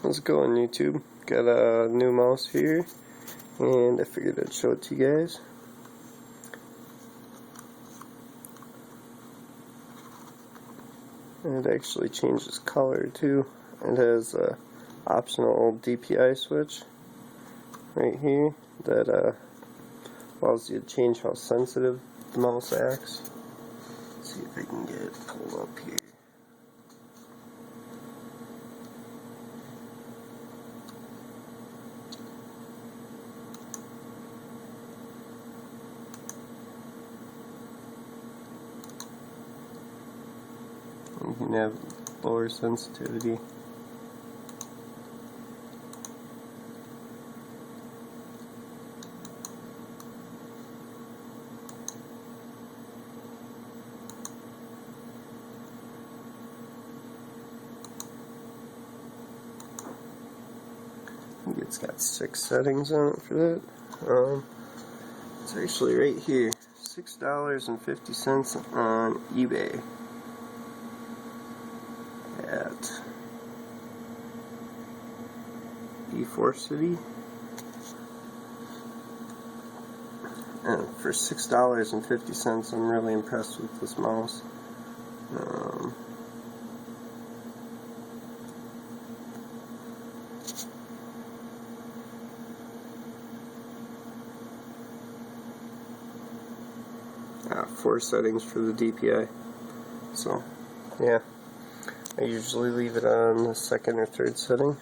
Let's go on YouTube. Got a new mouse here, and I figured I'd show it to you guys. And it actually changes color too. It has a optional DPI switch right here that allows you to change how sensitive the mouse acts. Let's see if I can get it pulled up here. You can have lower sensitivity. I think it's got 6 settings on it for that. It's actually right here, $6.50 on eBay. At E4 City, and for $6.50 I'm really impressed with this mouse. Four settings for the DPI, so yeah. I usually leave it on the second or third setting,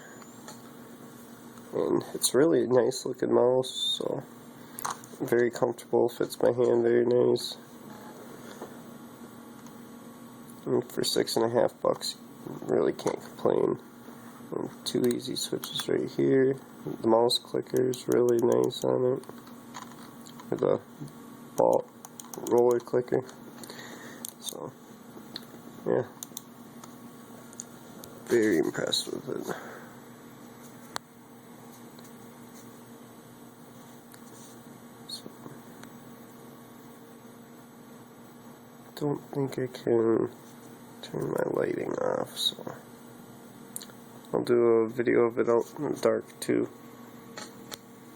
and it's really a nice looking mouse, so very comfortable, fits my hand very nice. And for $6.50, you really can't complain. And 2 easy switches right here. The mouse clicker is really nice on it, with a ball roller clicker. So yeah. Very impressed with it. So, don't think I can turn my lighting off, so I'll do a video of it out in the dark too.